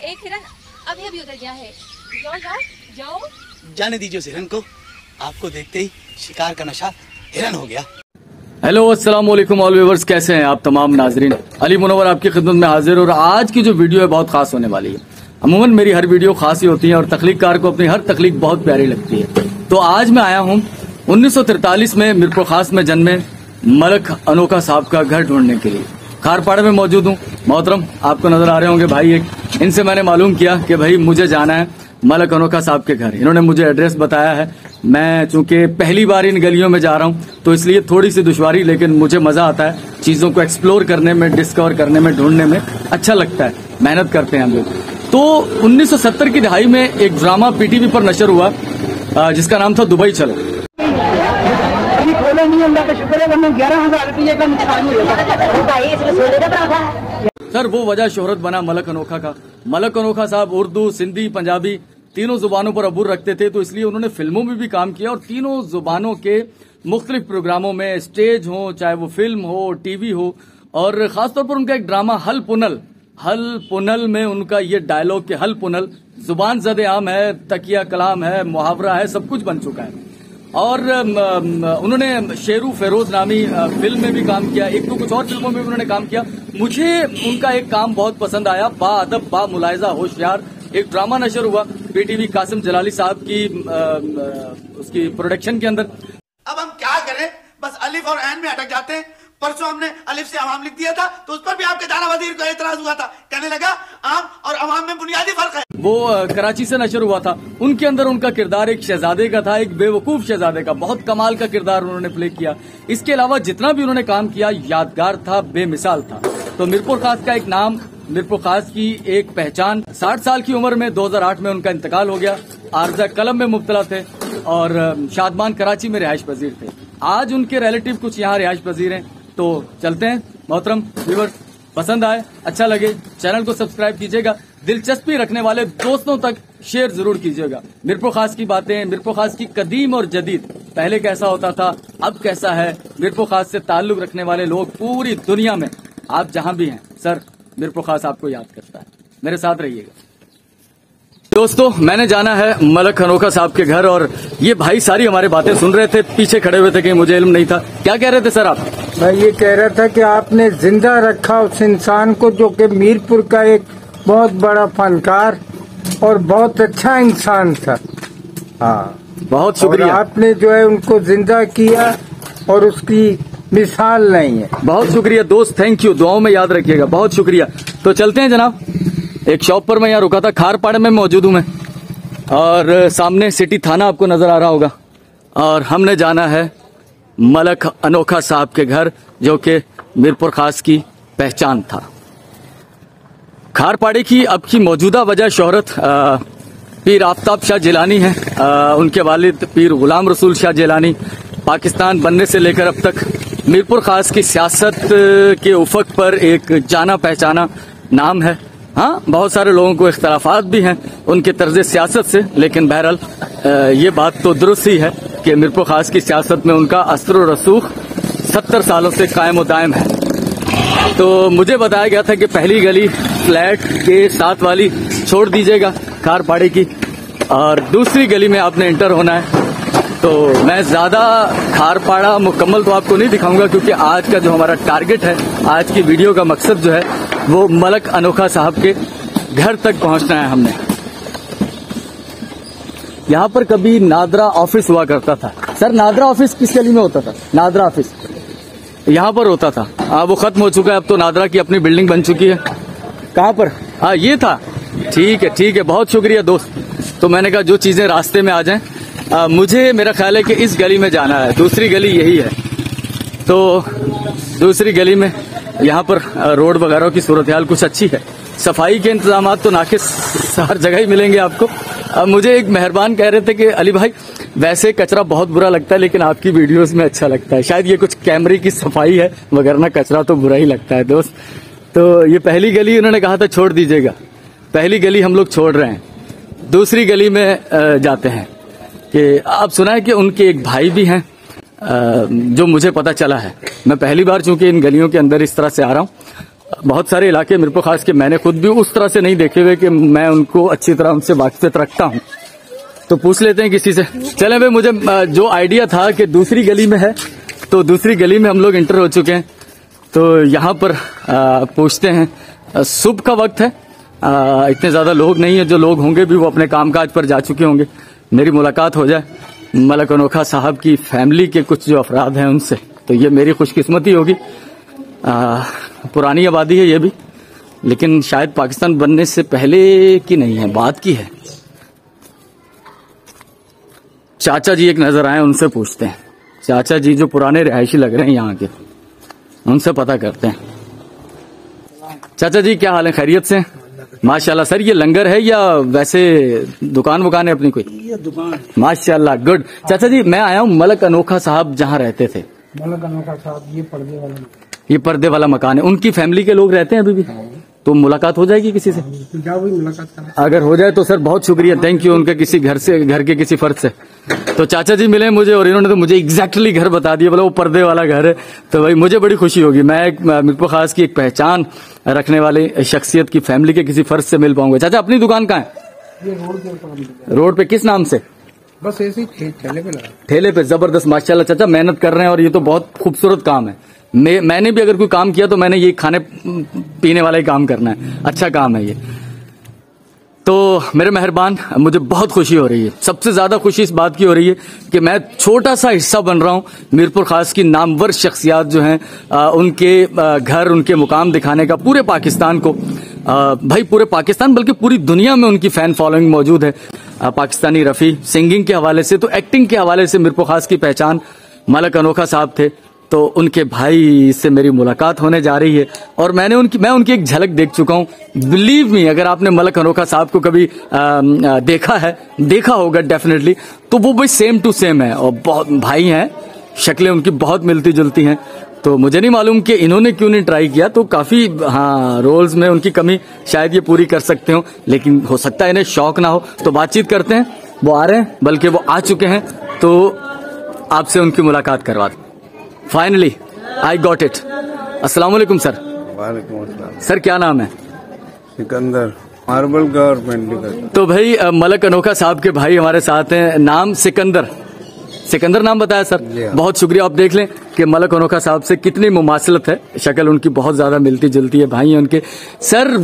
एक हिरन अभी अभी उधर गया है। जाओ जाओ जाओ। जाने दीजिए उस हिरन को, आपको देखते ही शिकार का नशा हिरन हो गया। हेलो अस्सलाम वालेकुम ऑल व्यूअर्स, कैसे हैं आप तमाम नाजरीन। अली मुनव्वर आपकी खिदमत में हाजिर। और आज की जो वीडियो है बहुत खास होने वाली है। अमूमन मेरी हर वीडियो खास ही होती है और तख्लीककार को अपनी हर तख्लीक बहुत प्यारी लगती है। तो आज मैं आया हूँ 1943 में मीरपुर खास में जन्मे मलक अनोखा साहब का घर ढूंढने के लिए। खारपाड़े में मौजूद हूँ। मोहतरम आपको नजर आ रहे होंगे भाई, एक इनसे मैंने मालूम किया कि भाई मुझे जाना है मलक अनोखा साहब के घर। इन्होंने मुझे एड्रेस बताया है। मैं चूंकि पहली बार इन गलियों में जा रहा हूं तो इसलिए थोड़ी सी दुश्वारी, लेकिन मुझे मजा आता है चीजों को एक्सप्लोर करने में, डिस्कवर करने में, ढूंढने में अच्छा लगता है। मेहनत करते हैं हम लोग। तो 1970 की दहाई में एक ड्रामा पीटीवी पर नशर हुआ जिसका नाम था दुबई चलो। सर वो वजह शोहरत बना मलक अनोखा का। मलक अनोखा साहब उर्दू, सिंधी, पंजाबी तीनों जुबानों पर अबूर रखते थे, तो इसलिए उन्होंने फिल्मों में भी काम किया और तीनों जुबानों के मुख्तलिफ प्रोग्रामों में, स्टेज हो चाहे वो फिल्म हो, टीवी हो, और खासतौर पर उनका एक ड्रामा हल पुनल में उनका ये डायलॉग के हल पुनल जुबान ज़द आम है, तकिया कलाम है, मुहावरा है, सब कुछ बन चुका है। और उन्होंने शेरू फेरोज नामी फिल्म में भी काम किया, एक तो कुछ और फिल्मों में भी उन्होंने काम किया। मुझे उनका एक काम बहुत पसंद आया, बा अदब बा मुलायजा होशियार। एक ड्रामा नशर हुआ पीटीवी कासिम जलाली साहब की उसकी प्रोडक्शन के अंदर। अब हम क्या करें, बस अलिफ और ऐन में अटक जाते हैं। परसों हमने अलिफ से अवाम लिख दिया था तो उस पर भी आपके दाना वजीर को एतराज हुआ था। कहने लगा आम और अवाम में बुनियादी फर्क है। वो कराची से नशर हुआ था। उनके अंदर उनका किरदार एक शहजादे का था, एक बेवकूफ शहजादे का। बहुत कमाल का किरदार उन्होंने प्ले किया। इसके अलावा जितना भी उन्होंने काम किया यादगार था, बेमिसाल था। तो मीरपुर खास का एक नाम, मीरपुर खास की एक पहचान। 60 साल की उम्र में 2008 में उनका इंतकाल हो गया। आर्जा कलम में मुब्तला थे और शादमान कराची में रिहाइश पजीर थे। आज उनके रिलेटिव कुछ यहाँ रिहाइश पजीर हैं। तो चलते हैं। मोहतरम व्यूअर्स, पसंद आए, अच्छा लगे, चैनल को सब्सक्राइब कीजिएगा। दिलचस्पी रखने वाले दोस्तों तक शेयर जरूर कीजिएगा। मीरपुर खास की बातें, मीरपुर खास की कदीम और जदीद, पहले कैसा होता था, अब कैसा है। मीरपुर खास से ताल्लुक रखने वाले लोग पूरी दुनिया में, आप जहां भी हैं सर, मीरपुर खास आपको याद करता है। मेरे साथ रहिएगा दोस्तों। मैंने जाना है मलक अनोखा साहब के घर और ये भाई सारी हमारी बातें सुन रहे थे, पीछे खड़े हुए थे, कहीं मुझे इल्म नहीं था। क्या कह रहे थे सर आप? मैं ये कह रहा था कि आपने जिंदा रखा उस इंसान को जो कि मीरपुर का एक बहुत बड़ा फनकार और बहुत अच्छा इंसान था। हाँ, बहुत शुक्रिया। आपने जो है उनको जिंदा किया और उसकी मिसाल नहीं है। बहुत शुक्रिया दोस्त, थैंक यू। दुआओं में याद रखिएगा, बहुत शुक्रिया। तो चलते हैं जनाब। एक शॉप पर मैं यहाँ रुका था, खारपाड़े में मौजूद हूँ मैं, और सामने सिटी थाना आपको नजर आ रहा होगा। और हमने जाना है मलक अनोखा साहब के घर जो कि मीरपुर खास की पहचान था। खारपाड़े की अब की मौजूदा वजह शोहरत पीर आफ्ताब शाह जिलानी है। उनके वालिद पीर गुलाम रसूल शाह जिलानी पाकिस्तान बनने से लेकर अब तक मीरपुर खास की सियासत के उफक पर एक जाना पहचाना नाम है। हाँ, बहुत सारे लोगों को इख्तलाफात भी हैं उनके तर्ज सियासत से, लेकिन बहरहाल ये बात तो दुरुस्त ही है कि मीरपुर खास की सियासत में उनका असर और रसूख 70 सालों से कायम दायम है। तो मुझे बताया गया था कि पहली गली फ्लैट के साथ वाली छोड़ दीजिएगा खारपाड़े की, और दूसरी गली में आपने इंटर होना है। तो मैं ज्यादा खारपाड़ा मुकम्मल तो आपको नहीं दिखाऊंगा, क्योंकि आज का जो हमारा टारगेट है, आज की वीडियो का मकसद जो है वो मलक अनोखा साहब के घर तक पहुंचना है हमने। यहाँ पर कभी नादरा ऑफिस हुआ करता था। सर नादरा ऑफिस किस गली में होता था? नादरा ऑफिस यहाँ पर होता था। वो खत्म हो चुका है, अब तो नादरा की अपनी बिल्डिंग बन चुकी है। कहाँ पर? हाँ ये था। ठीक है, बहुत शुक्रिया दोस्त। तो मैंने कहा जो चीजें रास्ते में आ जाएं। मुझे मेरा ख्याल है कि इस गली में जाना है, दूसरी गली यही है। तो दूसरी गली में यहाँ पर रोड वगैरह की सूरत हाल कुछ अच्छी है। सफाई के इंतजाम तो नाकिस हर जगह ही मिलेंगे आपको। मुझे एक मेहरबान कह रहे थे कि अली भाई वैसे कचरा बहुत बुरा लगता है, लेकिन आपकी वीडियोस में अच्छा लगता है। शायद ये कुछ कैमरे की सफाई है, वगरना कचरा तो बुरा ही लगता है दोस्त। तो ये पहली गली उन्होंने कहा था छोड़ दीजिएगा, पहली गली हम लोग छोड़ रहे हैं। दूसरी गली में जाते हैं कि आप सुना है कि उनके एक भाई भी हैं, जो मुझे पता चला है। मैं पहली बार चूंकि इन गलियों के अंदर इस तरह से आ रहा हूँ, बहुत सारे इलाके मीरपुर खास के मैंने खुद भी उस तरह से नहीं देखे हुए कि मैं उनको अच्छी तरह उनसे वाकिफियत रखता हूँ। तो पूछ लेते हैं किसी से। चले भाई, मुझे जो आइडिया था कि दूसरी गली में है, तो दूसरी गली में हम लोग इंटर हो चुके हैं, तो यहाँ पर पूछते हैं। सुबह का वक्त है, इतने ज्यादा लोग नहीं है, जो लोग होंगे भी वो अपने कामकाज पर जा चुके होंगे। मेरी मुलाकात हो जाए मलक अनोखा साहब की फैमिली के कुछ जो अफराद हैं उनसे, तो ये मेरी खुशकिस्मती होगी। पुरानी आबादी है ये भी, लेकिन शायद पाकिस्तान बनने से पहले की नहीं है, बाद की है। चाचा जी एक नजर आए, उनसे पूछते हैं। चाचा जी जो पुराने रिहायशी लग रहे हैं यहाँ के, उनसे पता करते हैं। चाचा जी क्या हाल है, खैरियत से? माशाल्लाह। सर ये लंगर है या वैसे दुकान वुकान है अपनी कोई? ये दुकान। माशाल्लाह, गुड। चाचा जी मैं आया हूँ, मलक अनोखा साहब जहाँ रहते थे। मलक अनोखा साहब ये पर्दे वाला, ये पर्दे वाला मकान है, उनकी फैमिली के लोग रहते हैं अभी भी? तो मुलाकात हो जाएगी किसी से? जाओ भाई मुलाकात करना। अगर हो जाए तो सर बहुत शुक्रिया, थैंक यू। उनके किसी घर के किसी फर्द से तो चाचा जी मिले मुझे, और इन्होंने तो मुझे एग्जैक्टली घर बता दिया, बोला वो पर्दे वाला घर है। तो भाई मुझे बड़ी खुशी होगी, मैं एक मीरपुर खास की एक पहचान रखने वाली शख्सियत की फैमिली के किसी फर्द से मिल पाऊंगा। चाचा अपनी दुकान कहाँ है? ये रोड पे। रोड पे किस नाम से? बस ऐसे ही ठेले पे लगा। ठेले पे। जबरदस्त, माशाल्लाह चाचा मेहनत कर रहे हैं और ये तो बहुत खूबसूरत काम है। मैंने भी अगर कोई काम किया तो मैंने ये खाने पीने वाला ही काम करना है, अच्छा काम है ये। तो मेरे मेहरबान, मुझे बहुत खुशी हो रही है। सबसे ज्यादा खुशी इस बात की हो रही है कि मैं छोटा सा हिस्सा बन रहा हूं मीरपुर खास की नामवर शख्सियात जो हैं, उनके घर, उनके मुकाम दिखाने का पूरे पाकिस्तान को, भाई पूरे पाकिस्तान बल्कि पूरी दुनिया में उनकी फैन फॉलोइंग मौजूद है। पाकिस्तानी रफ़ी सिंगिंग के हवाले से, तो एक्टिंग के हवाले से मीरपुर खास की पहचान मलक अनोखा साहब थे। तो उनके भाई से मेरी मुलाकात होने जा रही है और मैं उनकी एक झलक देख चुका हूँ। बिलीव मी, अगर आपने मलक अनोखा साहब को कभी देखा होगा डेफिनेटली, तो वो भाई सेम टू सेम है और बहुत भाई हैं, शक्लें उनकी बहुत मिलती जुलती हैं। तो मुझे नहीं मालूम कि इन्होंने क्यों नहीं ट्राई किया, तो काफी रोल्स में उनकी कमी शायद ये पूरी कर सकते हो, लेकिन हो सकता है इन्हें शौक ना हो। तो बातचीत करते हैं, वो आ रहे हैं, बल्कि वो आ चुके हैं, तो आपसे उनकी मुलाकात करवा दें। Finally I got it. अस्सलाम वालेकुम सर। वालेकुम अस्सलाम। सर क्या नाम है? सिकंदर, मार्बल का और पेंटिंग का। तो भाई मलक अनोखा साहब के भाई हमारे साथ हैं, नाम सिकंदर नाम बताया सर। बहुत शुक्रिया। आप देख लें कि मलक अनोखा साहब से कितनी मुमासलत है, शक्ल उनकी बहुत ज्यादा मिलती जुलती है, भाई हैं उनके। सर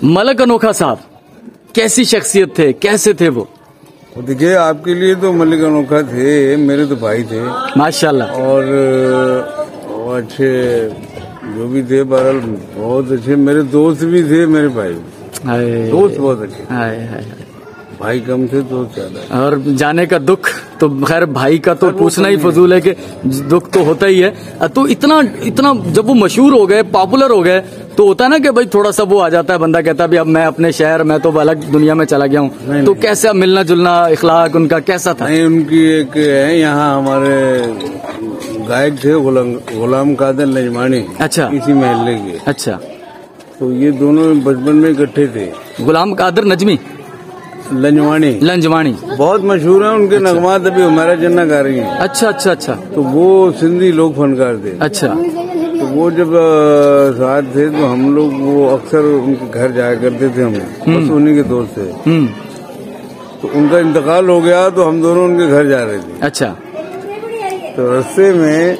मलक अनोखा साहब कैसी शख्सियत थे, कैसे थे वो? देखिए, आपके लिए तो मलिक अनोखा थे, मेरे तो भाई थे माशाल्लाह, और अच्छे जो भी थे, बहरहाल बहुत अच्छे। मेरे दोस्त भी थे, मेरे भाई दोस्त बहुत अच्छे। हाय भाई कम थे, दोस्त ज्यादा। और जाने का दुख तो खैर भाई का तो पूछना ही फजूल है कि दुख तो होता ही है। तो इतना जब वो मशहूर हो गए, पॉपुलर हो गए, तो होता है ना कि भाई थोड़ा सा वो आ जाता है, बंदा कहता है भी अब मैं अपने शहर, मैं तो अलग दुनिया में चला गया हूँ। तो कैसा मिलना जुलना, इखलाक उनका कैसा था? नहीं, उनकी एक है यहाँ हमारे गायक थे गुलाम कादर लंजवानी। अच्छा। इसी महल्ले के। अच्छा। तो ये दोनों बचपन में इकट्ठे थे। गुलाम कादर नजमी लंजवानी बहुत मशहूर है, उनके नगमात अभी हमारा जन्ना गा रही है। अच्छा। तो वो सिंधी लोक फनकार थे। अच्छा। तो वो जब साथ थे तो हम लोग वो अक्सर उनके घर जाया करते थे, हम बस उन्हीं के दोस्त थे। तो उनका इंतकाल हो गया तो हम दोनों उनके घर जा रहे थे। अच्छा। तो रास्ते में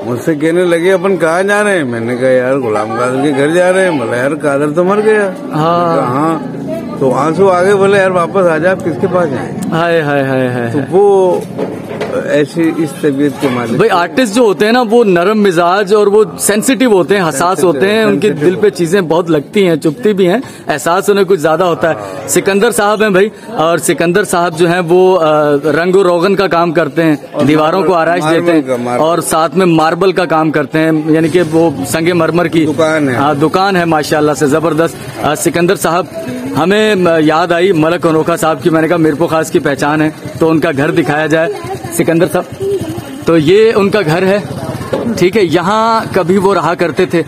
मुझसे कहने लगे अपन कहाँ जा रहे हैं? मैंने कहा यार गुलाम कादर के घर जा रहे हैं। बोला यार कादर तो मर गया। हाँ। तो आंसू आगे बोले यार वापस आ जा, आप किसके पास जाए? हाय। तो वो ऐसी इस तबीयत के मालिक। भाई आर्टिस्ट जो होते हैं ना, वो नरम मिजाज और वो सेंसिटिव होते हैं, हसास होते हैं, उनके दिल पे चीजें बहुत लगती हैं, चुभती भी हैं, एहसास उन्हें कुछ ज्यादा होता है। सिकंदर साहब हैं भाई, और सिकंदर साहब जो हैं वो रंग और रोगन का काम करते हैं, दीवारों को आराइश देते हैं, और साथ में मार्बल का काम करते हैं, यानी कि वो संगे मरमर की दुकान है माशाल्लाह से जबरदस्त। सिकंदर साहब, हमें याद आई मलक अनोखा साहब की, मैंने कहा मीरपुर खास की पहचान है, तो उनका घर दिखाया जाए। सिकंदर साहब, तो ये उनका घर है, ठीक है, यहाँ कभी वो रहा करते थे।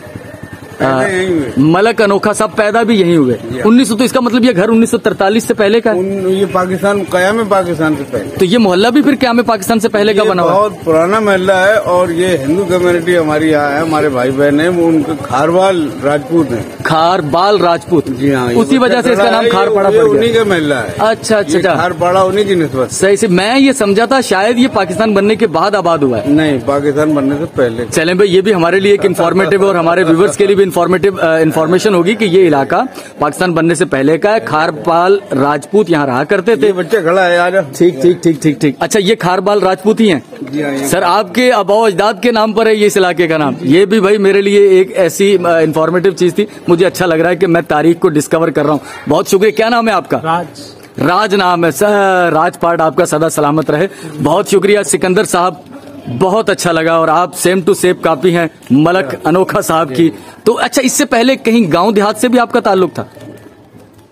पहले यहीं हुए। मलक अनोखा साहब पैदा भी यहीं हुए। 1900, तो इसका मतलब ये घर 1943 से पहले का है। ये पाकिस्तान कयाम है, पाकिस्तान से पहले। तो ये मोहल्ला भी फिर क्या में पाकिस्तान से पहले का बना हुआ है? बहुत पुराना मोहल्ला है और ये हिंदू कम्युनिटी हमारी यहाँ है, हमारे भाई बहन है, वो उनके खारबाल राजपूत हैं। खारबाल राजपूत, जी हाँ, उसी वजह से इसका नाम खारपाड़ा पड़ गया। उन्हीं का मोहल्ला है। अच्छा अच्छा, खारपाड़ा उन्हीं की निस्बत। सही से मैं ये समझा था शायद ये पाकिस्तान बनने के बाद आबाद हुआ है। नहीं, पाकिस्तान बनने से पहले। चलें भाई, ये भी हमारे लिए एक इन्फॉर्मेटिव और हमारे व्यूवर्स के लिए भी इन्फॉर्मेशन होगी कि ये इलाका पाकिस्तान बनने से पहले का है। खारपाल राजपूत यहाँ रहा करते थे। बच्चे खड़ा है आज। ठीक ठीक ठीक ठीक ठीक। अच्छा, ये खारपाल राजपूत ही हैं? जी हाँ। सर, आपके आबाओ अजदाद के नाम पर है ये इस इलाके का नाम? ये भी भाई मेरे लिए एक ऐसी इन्फॉर्मेटिव चीज थी, मुझे अच्छा लग रहा है कि मैं तारीख को डिस्कवर कर रहा हूँ। बहुत शुक्रिया। क्या नाम है आपका? राज नाम है सर। राजपाट आपका सदा सलामत रहे। बहुत शुक्रिया सिकंदर साहब, बहुत अच्छा लगा। और आप सेम टू सेम कापी हैं मलक अनोखा साहब की। तो अच्छा, इससे पहले कहीं गांव देहात से भी आपका ताल्लुक था?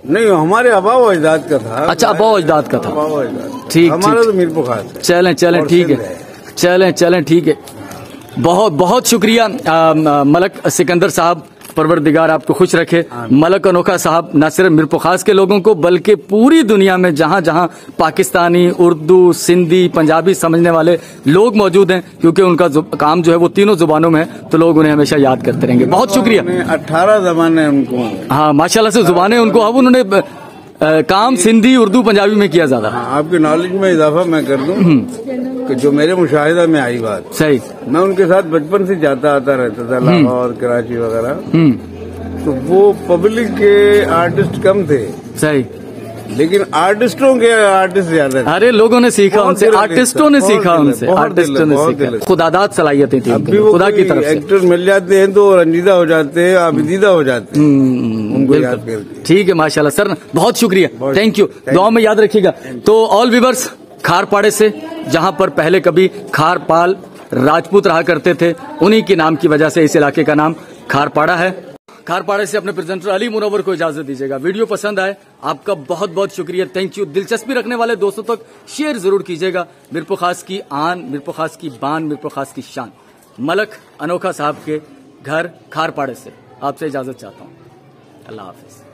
नहीं, हमारे अबाव अजदाद का था। अच्छा, अबाव अजदाद का था। ठीक, हमारा तो मीरपुर खास है। चलें चलें, ठीक है, चलें चलें, ठीक है। बहुत बहुत शुक्रिया मलक सिकंदर साहब, परवरदिगार आपको खुश रखे। मलक अनोखा साहब न सिर्फ मीरपुर खास के लोगों को बल्कि पूरी दुनिया में जहां जहां पाकिस्तानी, उर्दू, सिंधी, पंजाबी समझने वाले लोग मौजूद हैं, क्योंकि उनका काम जो है वो तीनों जुबानों में है, तो लोग उन्हें हमेशा याद करते रहेंगे। बहुत शुक्रिया। 18 जबाने उनको। हाँ, माशाल्लाह से जुबानें उनको। अब उन्होंने काम सिंधी, उर्दू, पंजाबी में किया ज्यादा। आपके नॉलेज में इजाफा मैं कर दूं कि जो मेरे मुशाहिदा में आई बात सही, मैं उनके साथ बचपन से जाता आता रहता था, लाहौर, कराची वगैरह। तो वो पब्लिक के आर्टिस्ट कम थे, सही, लेकिन आर्टिस्टों के आर्टिस्ट ज्यादा थे। अरे लोगों ने सीखा उनसे, आर्टिस्टों ने सीखा उनसे, आर्टिस्टों ने सीखा। खुदादाद सलाहियतें थी उनकी, खुदा की तरफ से। एक्टर मिल जाते हैं तो रंजीदा हो जाते हैं, आबिदीदा हो जाते हैं उनको याद करके। ठीक है, माशाल्लाह सर, बहुत शुक्रिया, थैंक यू। दुआ में याद रखिएगा। तो ऑल व्यूअर्स, खारपाड़े से, जहां पर पहले कभी खारपाल राजपूत रहा करते थे, उन्हीं के नाम की वजह से इस इलाके का नाम खारपाड़ा है। खारपाड़े से अपने प्रेजेंटर अली मुनव्वर को इजाजत दीजिएगा। वीडियो पसंद आए, आपका बहुत बहुत शुक्रिया, थैंक यू। दिलचस्पी रखने वाले दोस्तों तक शेयर जरूर कीजिएगा। मीरपुर खास की आन, मीरपुर खास की बान, मीरपुर खास की शान, मलक अनोखा साहब के घर खारपाड़े से आपसे इजाजत चाहता हूँ। अल्लाह हाफिज।